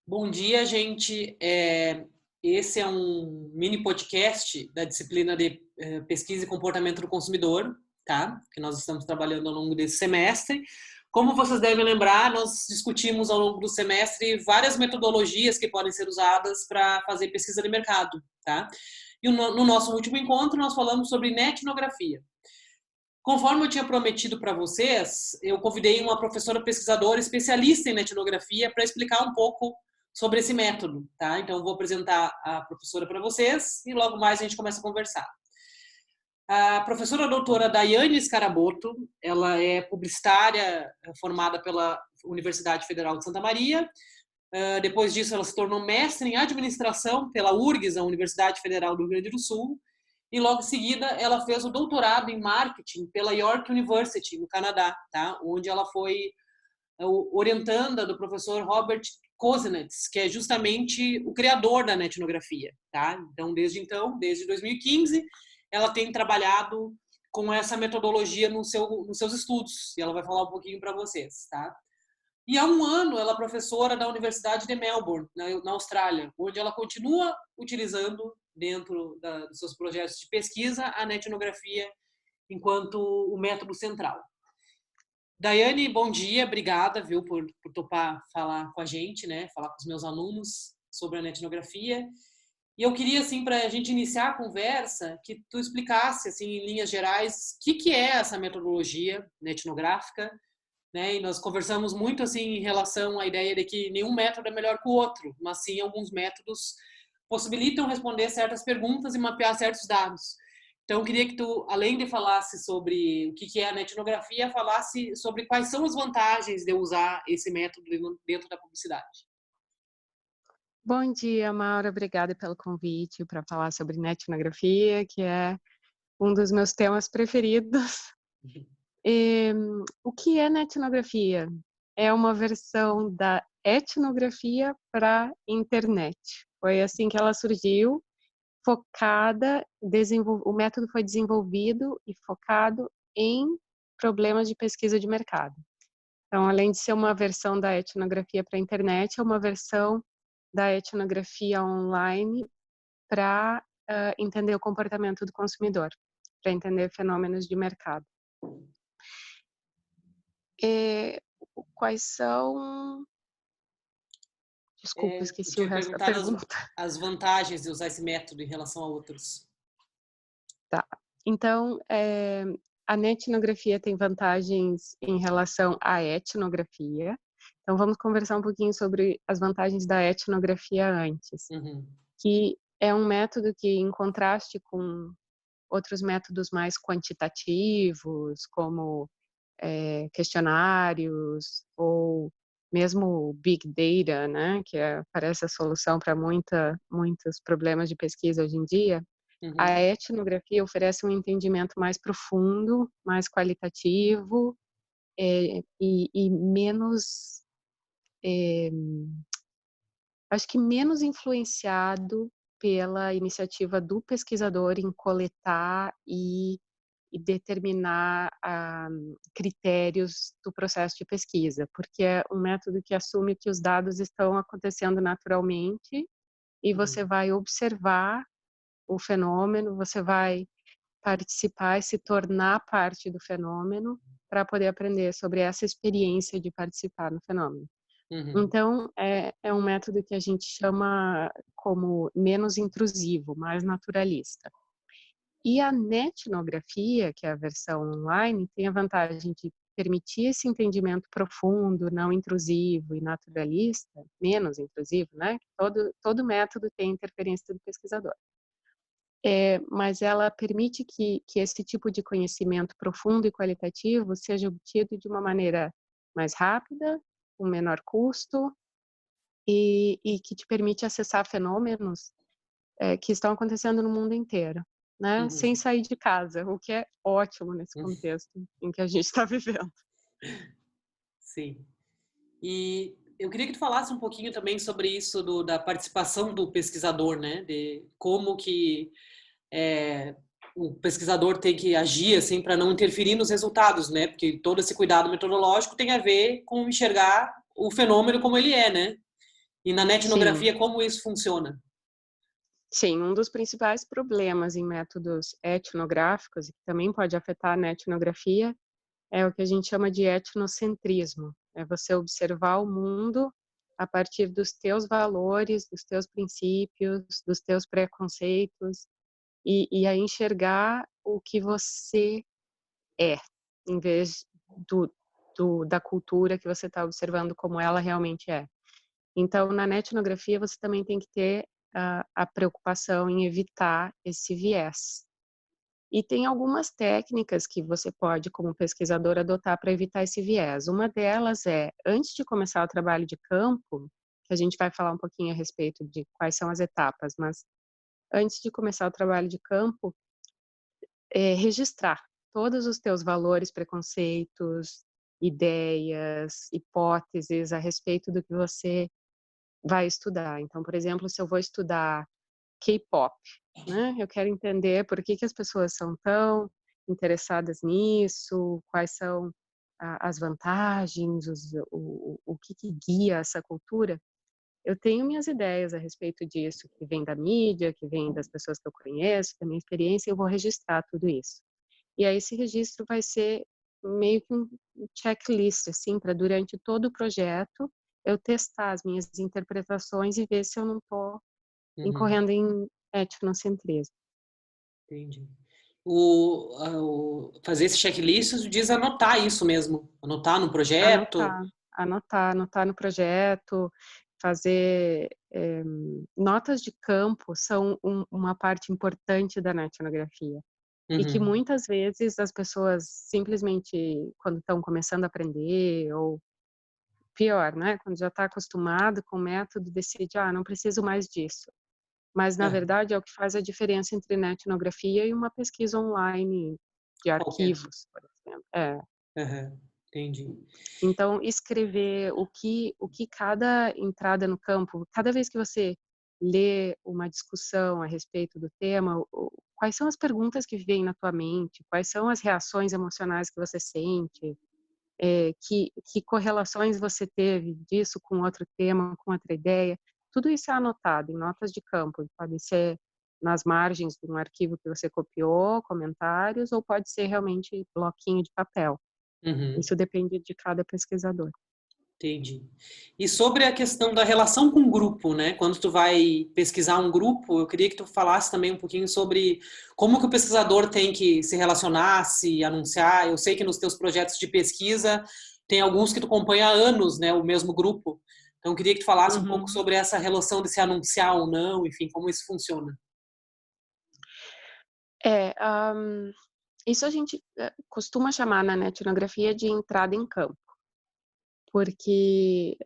Bom dia, gente. Esse é um mini podcast da disciplina de Pesquisa e Comportamento do Consumidor, tá? Que nós estamos trabalhando ao longo desse semestre. Como vocês devem lembrar, nós discutimos ao longo do semestre várias metodologias que podem ser usadas para fazer pesquisa de mercado, tá? E no nosso último encontro, nós falamos sobre netnografia. Conforme eu tinha prometido para vocês, eu convidei uma professora pesquisadora especialista em etnografia para explicar um pouco sobre esse método, tá? Então eu vou apresentar a professora para vocês e logo mais a gente começa a conversar. A professora doutora Daiane Scaraboto, ela é publicitária formada pela Universidade Federal de Santa Maria. Depois disso, ela se tornou mestre em administração pela URGS, a Universidade Federal do Rio Grande do Sul. E logo em seguida, ela fez o doutorado em marketing pela York University, no Canadá, tá? Onde ela foi orientanda do professor Robert Kozinets, que é justamente o criador da netnografia, tá? Então, desde 2015, ela tem trabalhado com essa metodologia nos seus estudos, e ela vai falar um pouquinho para vocês, tá? E há um ano ela é professora da Universidade de Melbourne, na Austrália, onde ela continua utilizando, dentro dos seus projetos de pesquisa, a netnografia enquanto o método central. Daiane, bom dia, obrigada, viu, por topar falar com a gente, né, falar com os meus alunos sobre a netnografia. E eu queria, assim, para a gente iniciar a conversa, que tu explicasse, assim, em linhas gerais, o que é essa metodologia etnográfica, né? E nós conversamos muito, assim, em relação à ideia de que nenhum método é melhor que o outro, mas sim alguns métodos possibilitam responder certas perguntas e mapear certos dados. Então, eu queria que tu, além de falasse sobre o que é a etnografia, falasse sobre quais são as vantagens de usar esse método dentro da publicidade. Bom dia, Maura. Obrigada pelo convite para falar sobre etnografia, que é um dos meus temas preferidos. O que é etnografia? É uma versão da etnografia para internet. Foi assim que ela surgiu, focada, o método foi desenvolvido e focado em problemas de pesquisa de mercado. Então, além de ser uma versão da etnografia para internet, é uma versão da etnografia online para entender o comportamento do consumidor, para entender fenômenos de mercado. Quais são... Desculpa, Eu esqueci o tinha resto da perguntado pergunta. as vantagens de usar esse método em relação a outros. Tá. Então, a netnografia tem vantagens em relação à etnografia. Então, vamos conversar um pouquinho sobre as vantagens da etnografia antes, Uhum. que é um método que, em contraste com outros métodos mais quantitativos, como questionários ou mesmo Big Data, né, que parece a solução para muitos problemas de pesquisa hoje em dia, a Uhum. etnografia oferece um entendimento mais profundo, mais qualitativo e menos, acho que menos influenciado pela iniciativa do pesquisador em coletar e determinar critérios do processo de pesquisa, porque é um método que assume que os dados estão acontecendo naturalmente e você Uhum. vai observar o fenômeno, você vai participar e se tornar parte do fenômeno para poder aprender sobre essa experiência de participar no fenômeno. Uhum. Então, é um método que a gente chama como menos intrusivo, mais naturalista. E a netnografia, que é a versão online, tem a vantagem de permitir esse entendimento profundo, não intrusivo e naturalista, menos intrusivo, né? Todo método tem interferência do pesquisador. Mas ela permite que esse tipo de conhecimento profundo e qualitativo seja obtido de uma maneira mais rápida, com menor custo e que te permite acessar fenômenos que estão acontecendo no mundo inteiro, né, sem Uhum. sair de casa, o que é ótimo nesse Uhum. contexto em que a gente está vivendo. Sim. E eu queria que tu falasse um pouquinho também sobre isso da participação do pesquisador, né? De como que é, o pesquisador tem que agir assim para não interferir nos resultados, né? Porque todo esse cuidado metodológico tem a ver com enxergar o fenômeno como ele é, né? E na Sim, netnografia, como isso funciona? sim, um dos principais problemas em métodos etnográficos, e que também pode afetar a netnografia, é o que a gente chama de etnocentrismo. É você observar o mundo a partir dos teus valores, dos teus princípios, dos teus preconceitos, e a enxergar o que você é, em vez do, da cultura que você está observando como ela realmente é. Então, na netnografia, você também tem que ter a preocupação em evitar esse viés. E tem algumas técnicas que você pode, como pesquisador, adotar para evitar esse viés. Uma delas é, antes de começar o trabalho de campo, que a gente vai falar um pouquinho a respeito de quais são as etapas, mas antes de começar o trabalho de campo, registrar todos os teus valores, preconceitos, ideias, hipóteses a respeito do que você vai estudar. Então, por exemplo, se eu vou estudar K-pop, né? Eu quero entender por que as pessoas são tão interessadas nisso, quais são as vantagens, o que guia essa cultura. Eu tenho minhas ideias a respeito disso, que vem da mídia, que vem das pessoas que eu conheço, da minha experiência, e eu vou registrar tudo isso. E aí esse registro vai ser meio que um checklist, assim, para durante todo o projeto eu testar as minhas interpretações e ver se eu não estou Uhum, incorrendo em etnocentrismo. entendi. Fazer esse checklist diz anotar isso mesmo, anotar no projeto. Anotar no projeto, fazer notas de campo são uma parte importante da etnografia. E que Uhum, muitas vezes as pessoas simplesmente, quando estão começando a aprender, ou pior, né, quando já está acostumado com o método, decide, não preciso mais disso. Mas, na é, verdade, é o que faz a diferença entre etnografia e uma pesquisa online de qualquer. arquivos, por exemplo. É. Uhum, entendi. Então, escrever o que cada entrada no campo, cada vez que você lê uma discussão a respeito do tema, quais são as perguntas que vêm na tua mente, quais são as reações emocionais que você sente, que correlações você teve disso com outro tema, com outra ideia, tudo isso é anotado em notas de campo, podem ser nas margens de um arquivo que você copiou, comentários, ou pode ser realmente bloquinho de papel. Uhum. Isso depende de cada pesquisador. Entendi. E sobre a questão da relação com o grupo, né? Quando tu vai pesquisar um grupo, eu queria que tu falasse também um pouquinho sobre como que o pesquisador tem que se relacionar, se anunciar. Eu sei que nos teus projetos de pesquisa tem alguns que tu acompanha há anos, né? O mesmo grupo. Então, eu queria que tu falasse um pouco Uhum. sobre essa relação de se anunciar ou não, enfim, como isso funciona. É, isso a gente costuma chamar na etnografia de entrada em campo, porque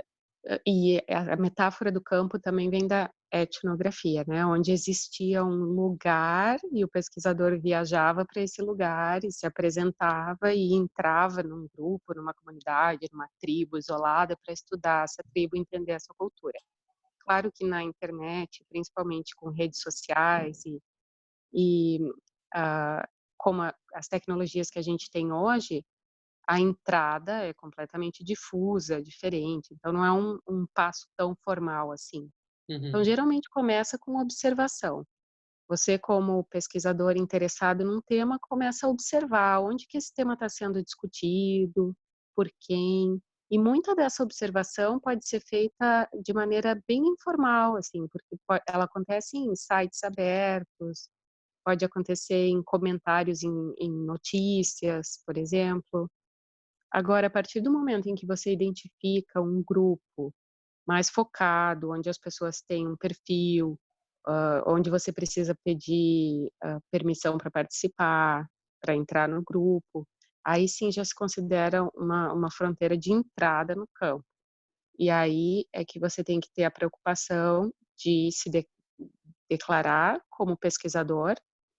e a metáfora do campo também vem da etnografia, né, onde existia um lugar e o pesquisador viajava para esse lugar e se apresentava e entrava num grupo, numa comunidade, numa tribo isolada para estudar essa tribo e entender essa cultura. Claro que na internet, principalmente com redes sociais e como as tecnologias que a gente tem hoje, a entrada é completamente difusa, diferente, então não é um passo tão formal assim. Então, Uhum, geralmente começa com observação. Você, como pesquisador interessado num tema, começa a observar onde que esse tema está sendo discutido, por quem, e muita dessa observação pode ser feita de maneira bem informal, assim, porque ela acontece em sites abertos, pode acontecer em comentários em notícias, por exemplo. Agora, a partir do momento em que você identifica um grupo mais focado, onde as pessoas têm um perfil, onde você precisa pedir permissão para participar, para entrar no grupo, aí sim já se considera uma fronteira de entrada no campo. E aí é que você tem que ter a preocupação de se declarar como pesquisador,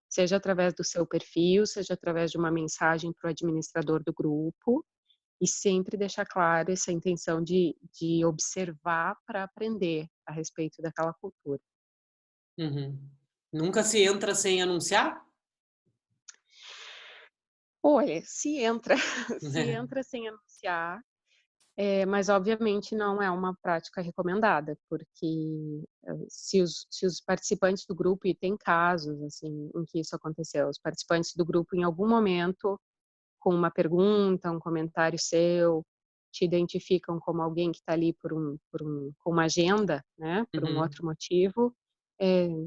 seja através do seu perfil, seja através de uma mensagem para o administrador do grupo, e sempre deixar claro essa intenção de observar para aprender a respeito daquela cultura. uhum. Nunca se entra sem anunciar? Olha, se entra se entra sem anunciar, Mas obviamente não é uma prática recomendada, porque se os participantes do grupo, e tem casos assim em que isso aconteceu, os participantes do grupo em algum momento, com uma pergunta, um comentário seu, te identificam como alguém que está ali com uma agenda, né, por um Uhum, outro motivo,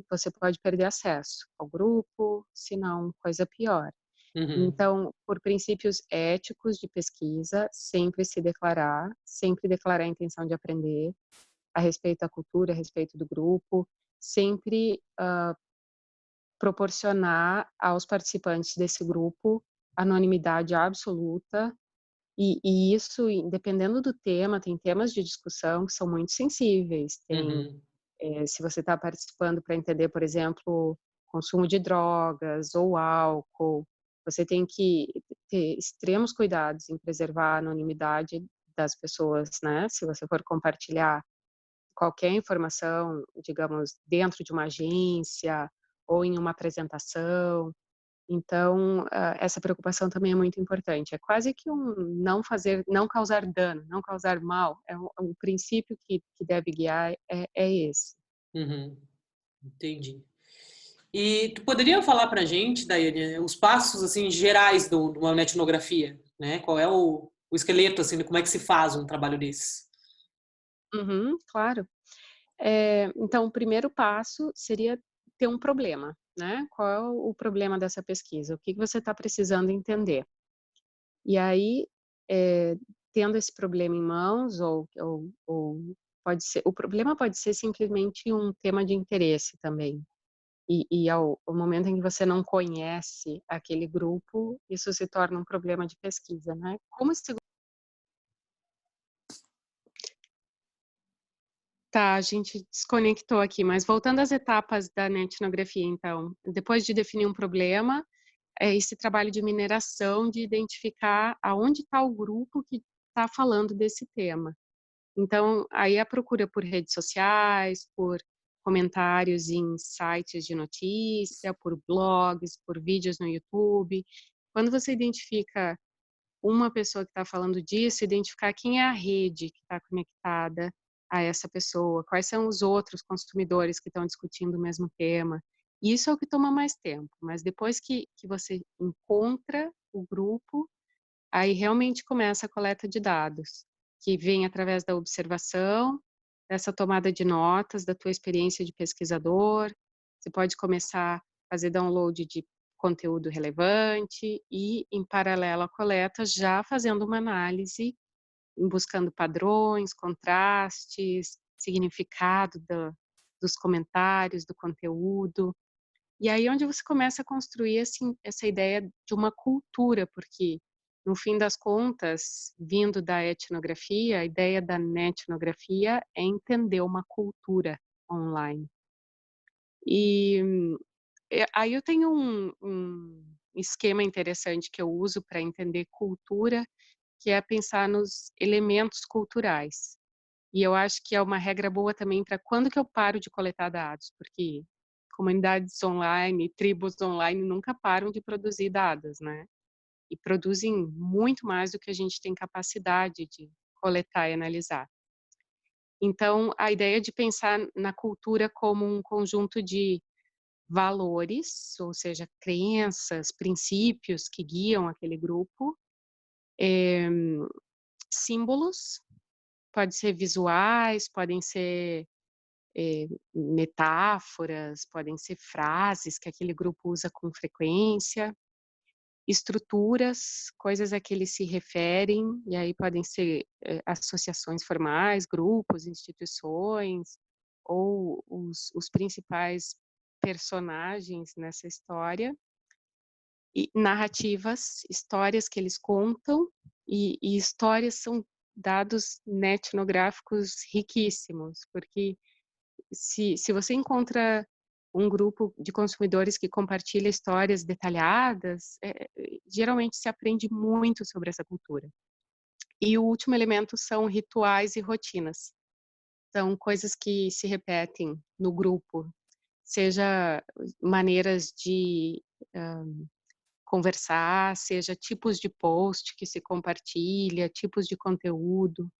você pode perder acesso ao grupo, se não, coisa pior. uhum, Então, por princípios éticos de pesquisa, sempre declarar a intenção de aprender a respeito da cultura, a respeito do grupo, sempre proporcionar aos participantes desse grupo anonimidade absoluta, e isso, dependendo do tema, tem temas de discussão que são muito sensíveis. uhum, Se você está participando para entender, por exemplo, consumo de drogas ou álcool, você tem que ter extremos cuidados em preservar a anonimidade das pessoas, né? Se você for compartilhar qualquer informação, digamos, dentro de uma agência ou em uma apresentação. Então, essa preocupação também é muito importante. É quase que um não causar dano, não causar mal. É um princípio que deve guiar é esse. uhum. Entendi. E tu poderia falar pra gente, Daiane, os passos assim gerais de uma etnografia, né? Qual é o esqueleto assim, de como é que se faz um trabalho desse? Uhum, claro. Então, o primeiro passo seria ter um problema, né? Qual é o problema dessa pesquisa? O que você está precisando entender? E aí, eh, tendo esse problema em mãos, ou pode ser, o problema pode ser simplesmente um tema de interesse também. E ao momento em que você não conhece aquele grupo, isso se torna um problema de pesquisa, né? Como esse Tá, a gente desconectou aqui, mas voltando às etapas da etnografia, então, depois de definir um problema, é esse trabalho de mineração, de identificar aonde está o grupo que está falando desse tema. Então, aí a procura por redes sociais, por comentários em sites de notícia, por blogs, por vídeos no YouTube. Quando você identifica uma pessoa que está falando disso, identificar quem é a rede que está conectada a essa pessoa, quais são os outros consumidores que estão discutindo o mesmo tema. Isso é o que toma mais tempo, mas depois que você encontra o grupo, aí realmente começa a coleta de dados, que vem através da observação, dessa tomada de notas, da tua experiência de pesquisador. Você pode começar a fazer download de conteúdo relevante e, em paralelo à coleta, já fazendo uma análise, buscando padrões, contrastes, significado dos comentários, do conteúdo. E aí onde você começa a construir, assim, essa ideia de uma cultura, porque, no fim das contas, vindo da etnografia, a ideia da netnografia é entender uma cultura online. E, aí eu tenho um esquema interessante que eu uso para entender cultura, que é pensar nos elementos culturais. E eu acho que é uma regra boa também para quando que eu paro de coletar dados, porque comunidades online, tribos online nunca param de produzir dados, né? E produzem muito mais do que a gente tem capacidade de coletar e analisar. Então, a ideia de pensar na cultura como um conjunto de valores, ou seja, crenças, princípios que guiam aquele grupo, símbolos, pode ser visuais, podem ser metáforas, podem ser frases que aquele grupo usa com frequência, estruturas, coisas a que eles se referem, e aí podem ser associações formais, grupos, instituições, ou os principais personagens nessa história, e narrativas, histórias que eles contam, e histórias são dados etnográficos riquíssimos, porque se você encontra um grupo de consumidores que compartilha histórias detalhadas, geralmente se aprende muito sobre essa cultura. E o último elemento são rituais e rotinas. São coisas que se repetem no grupo, seja maneiras de conversar, seja tipos de post que se compartilha, tipos de conteúdo.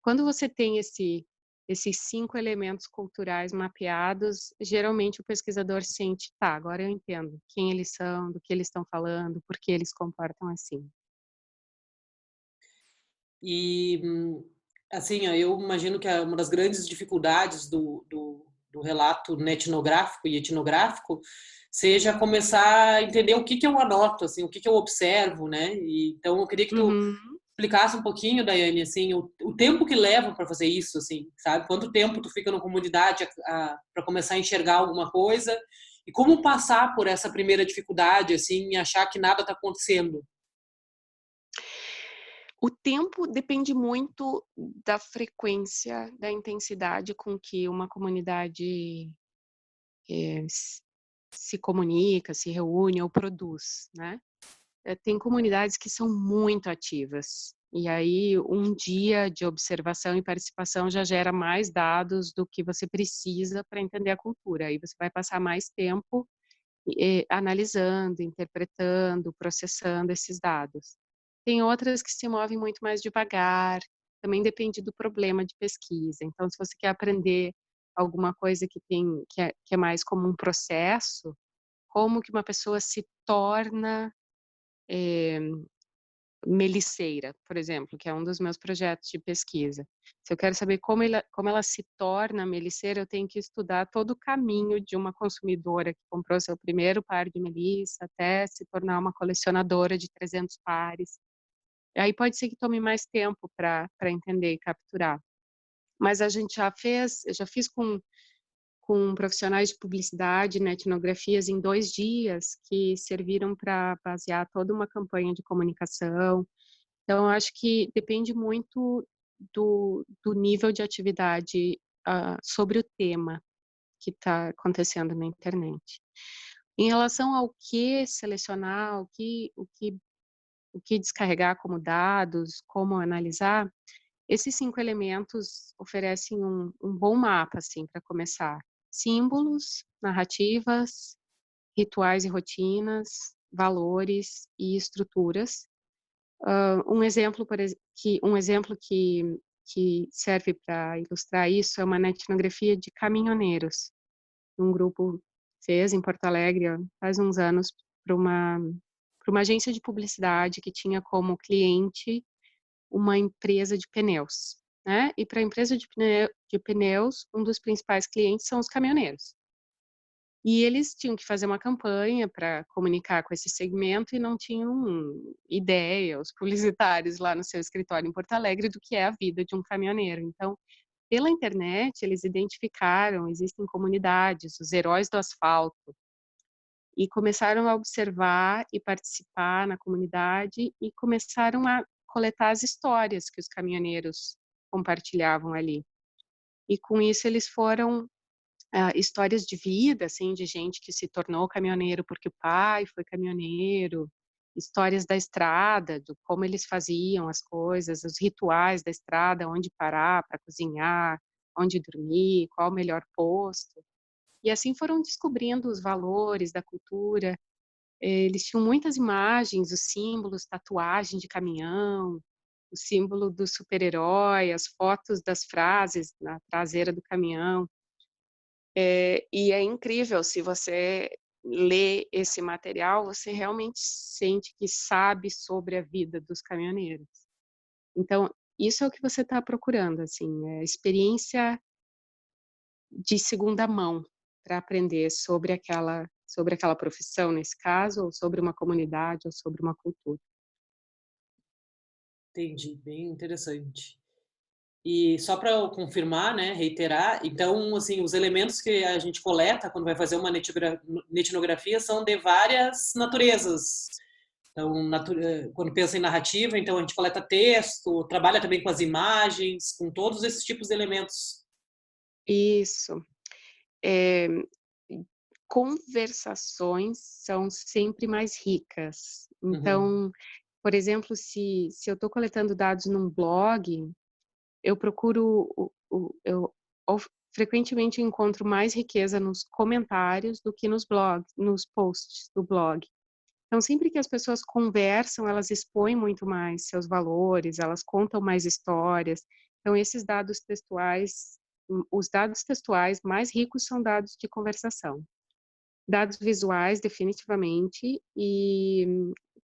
quando você tem esses 5 elementos culturais mapeados, geralmente o pesquisador sente, tá, agora eu entendo quem eles são, do que eles estão falando, por que eles se comportam assim. E, assim, ó, eu imagino que uma das grandes dificuldades do relato netnográfico e etnográfico seja começar a entender o que que eu anoto, assim, o que que eu observo, né? E, então, eu queria que tu Uhum. explicasse um pouquinho, Daiane, assim, o tempo que leva para fazer isso, assim, sabe? Quanto tempo tu fica na comunidade para começar a enxergar alguma coisa e como passar por essa primeira dificuldade, assim, e achar que nada está acontecendo. O tempo depende muito da frequência, da intensidade com que uma comunidade, se comunica, se reúne ou produz, né. Tem comunidades que são muito ativas, e aí um dia de observação e participação já gera mais dados do que você precisa para entender a cultura, aí você vai passar mais tempo, analisando, interpretando, processando esses dados. Tem outras que se movem muito mais devagar, também depende do problema de pesquisa. Então, se você quer aprender alguma coisa que é mais como um processo, como que uma pessoa se torna, eh, meliceira, por exemplo, que é um dos meus projetos de pesquisa. Se eu quero saber como ela se torna meliceira, eu tenho que estudar todo o caminho de uma consumidora que comprou seu primeiro par de melissa até se tornar uma colecionadora de 300 pares. Aí pode ser que tome mais tempo para entender e capturar. Mas a gente eu já fiz com profissionais de publicidade, né, etnografias em 2 dias, que serviram para basear toda uma campanha de comunicação. Então eu acho que depende muito do nível de atividade, sobre o tema que está acontecendo na internet. Em relação ao que selecionar, o que descarregar como dados, como analisar, esses 5 elementos oferecem um bom mapa, assim, para começar. Símbolos, narrativas, rituais e rotinas, valores e estruturas. Um exemplo que serve para ilustrar isso é uma etnografia de caminhoneiros. Um grupo fez em Porto Alegre, faz uns anos, para uma agência de publicidade que tinha como cliente uma empresa de pneus, né, e para a empresa de pneus, um dos principais clientes são os caminhoneiros. E eles tinham que fazer uma campanha para comunicar com esse segmento e não tinham ideia, os publicitários lá no seu escritório em Porto Alegre, do que é a vida de um caminhoneiro. Então, pela internet, eles identificaram, existem comunidades, os heróis do asfalto, e começaram a observar e participar na comunidade e começaram a coletar as histórias que os caminhoneiros compartilhavam ali. E com isso eles foram histórias de vida, assim, de gente que se tornou caminhoneiro porque o pai foi caminhoneiro, histórias da estrada, do como eles faziam as coisas, os rituais da estrada, onde parar para cozinhar, onde dormir, qual o melhor posto. E assim foram descobrindo os valores da cultura. Eles tinham muitas imagens, os símbolos, tatuagem de caminhão, o símbolo do super-herói, as fotos das frases na traseira do caminhão. E é incrível, se você lê esse material, você realmente sente que sabe sobre a vida dos caminhoneiros. Então, isso é o que você está procurando, assim, é experiência de segunda mão para aprender sobre aquela profissão, nesse caso, ou sobre uma comunidade, ou sobre uma cultura. Entendi, bem interessante. E só para eu confirmar, né, reiterar, então, assim, os elementos que a gente coleta quando vai fazer uma etnografia são de várias naturezas. Então, quando pensa em narrativa, então a gente coleta texto, trabalha também com as imagens, com todos esses tipos de elementos. Isso. Eh, Conversações são sempre mais ricas. Uhum. Então, por exemplo, se eu estou coletando dados num blog, eu procuro eu frequentemente encontro mais riqueza nos comentários do que nos posts do blog. Então, sempre que as pessoas conversam, elas expõem muito mais seus valores, elas contam mais histórias. Então, esses dados textuais, os dados textuais mais ricos são dados de conversação. Dados visuais, definitivamente, e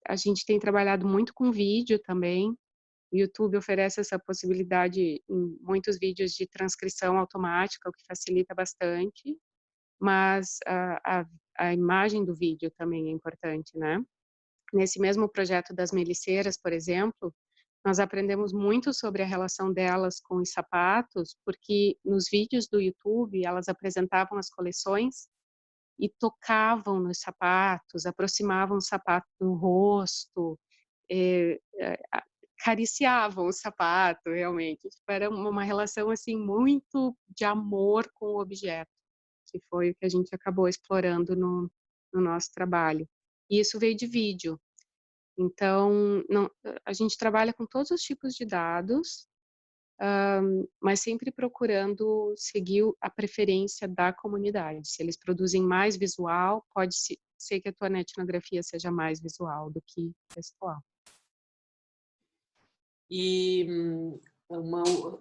a gente tem trabalhado muito com vídeo também. O YouTube oferece essa possibilidade em muitos vídeos de transcrição automática, o que facilita bastante, mas a imagem do vídeo também é importante, né? Nesse mesmo projeto das meliceiras, por exemplo, nós aprendemos muito sobre a relação delas com os sapatos, porque nos vídeos do YouTube elas apresentavam as coleções e tocavam nos sapatos, aproximavam o sapato do rosto, acariciavam o sapato, realmente. Tipo, era uma relação assim muito de amor com o objeto, que foi o que a gente acabou explorando no nosso trabalho. E isso veio de vídeo. Então, não, a gente trabalha com todos os tipos de dados, mas sempre procurando seguir a preferência da comunidade. Se eles produzem mais visual, pode ser que a tua etnografia seja mais visual do que textual. E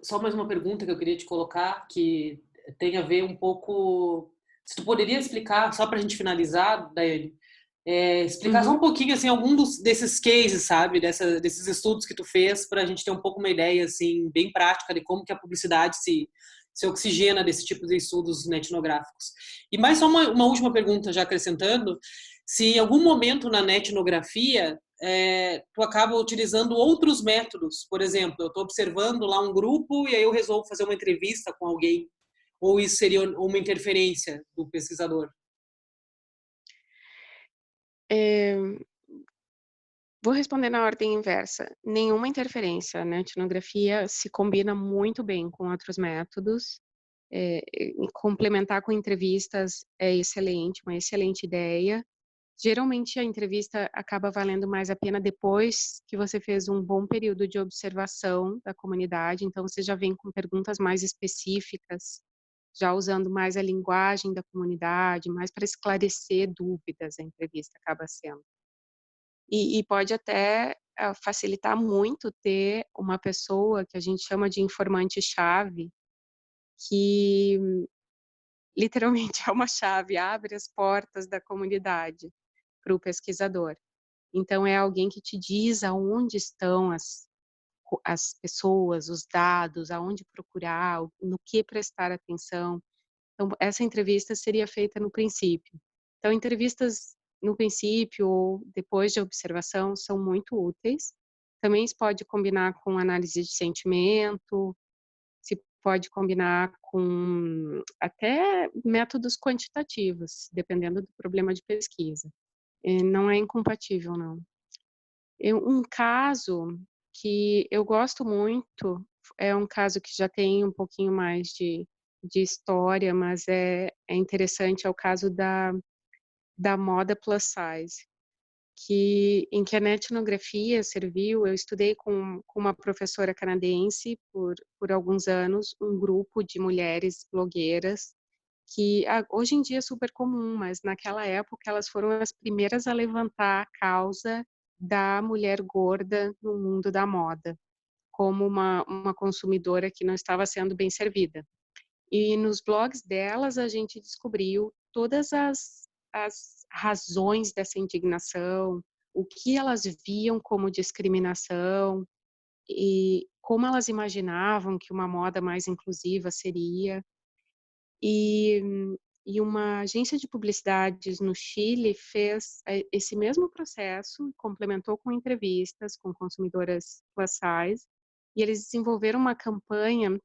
só mais uma pergunta que eu queria te colocar, que tem a ver um pouco... Se tu poderia explicar, só para a gente finalizar, Daiane, explicar só um pouquinho, assim, algum desses cases, sabe? Desses estudos que tu fez, para a gente ter um pouco uma ideia, assim, bem prática de como que a publicidade se oxigena desse tipo de estudos etnográficos. E mais só uma última pergunta, já acrescentando, se em algum momento na etnografia tu acaba utilizando outros métodos. Por exemplo, eu estou observando lá um grupo e aí eu resolvo fazer uma entrevista com alguém. Ou isso seria uma interferência do pesquisador? Vou responder na ordem inversa. Nenhuma interferência, né? A etnografia se combina muito bem com outros métodos. E complementar com entrevistas é excelente, uma excelente ideia. Geralmente a entrevista acaba valendo mais a pena depois que você fez um bom período de observação da comunidade, então você já vem com perguntas mais específicas, já usando mais a linguagem da comunidade, mais para esclarecer dúvidas, a entrevista acaba sendo. E pode até facilitar muito ter uma pessoa que a gente chama de informante-chave, que literalmente é uma chave, abre as portas da comunidade para o pesquisador. Então, é alguém que te diz aonde estão as pessoas, os dados, aonde procurar, no que prestar atenção. Então, essa entrevista seria feita no princípio. Então, entrevistas no princípio ou depois de observação são muito úteis. Também se pode combinar com análise de sentimento, se pode combinar com até métodos quantitativos, dependendo do problema de pesquisa. Não é incompatível, não. Um caso que eu gosto muito, é um caso que já tem um pouquinho mais de história, mas é interessante, é o caso da moda plus size, em que a etnografia serviu. Eu estudei com uma professora canadense por alguns anos, um grupo de mulheres blogueiras, que hoje em dia é super comum, mas naquela época elas foram as primeiras a levantar a causa da mulher gorda no mundo da moda, como uma consumidora que não estava sendo bem servida. E nos blogs delas a gente descobriu todas as razões dessa indignação, o que elas viam como discriminação e como elas imaginavam que uma moda mais inclusiva seria. E, e uma agência de publicidades no Chile fez esse mesmo processo, complementou com entrevistas com consumidoras plus size, e eles desenvolveram uma campanha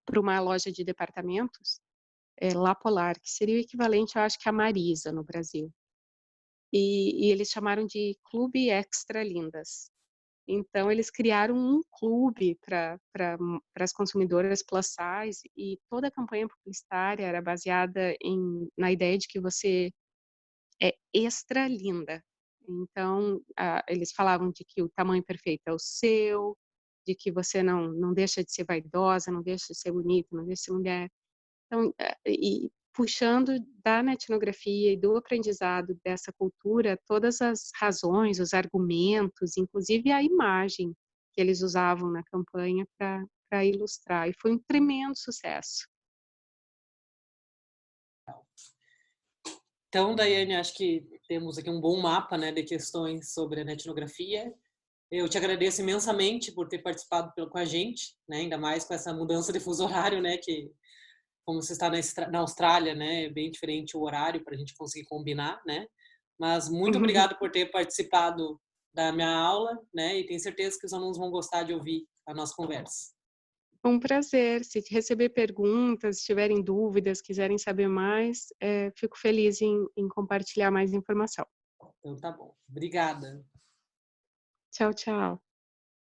para uma loja de departamentos, La Polar, que seria o equivalente, eu acho que a Marisa no Brasil. E eles chamaram de Clube Extra Lindas. Então, eles criaram um clube para as consumidoras plus size, e toda a campanha publicitária era baseada na ideia de que você é extra linda. Então, eles falavam de que o tamanho perfeito é o seu, de que você não deixa de ser vaidosa, não deixa de ser bonita, não deixa de ser mulher. Então, e puxando da etnografia e do aprendizado dessa cultura, todas as razões, os argumentos, inclusive a imagem que eles usavam na campanha para para ilustrar, e foi um tremendo sucesso. Então, Daiane, acho que temos aqui um bom mapa, né, de questões sobre a etnografia. Eu te agradeço imensamente por ter participado com a gente, né, ainda mais com essa mudança de fuso horário, né, que como você está na Austrália, né, é bem diferente o horário para a gente conseguir combinar, né. Mas muito obrigado por ter participado da minha aula, né, e tenho certeza que os alunos vão gostar de ouvir a nossa conversa. Um prazer. Se receber perguntas, se tiverem dúvidas, quiserem saber mais, fico feliz em compartilhar mais informação. Então tá bom. Obrigada. Tchau, tchau.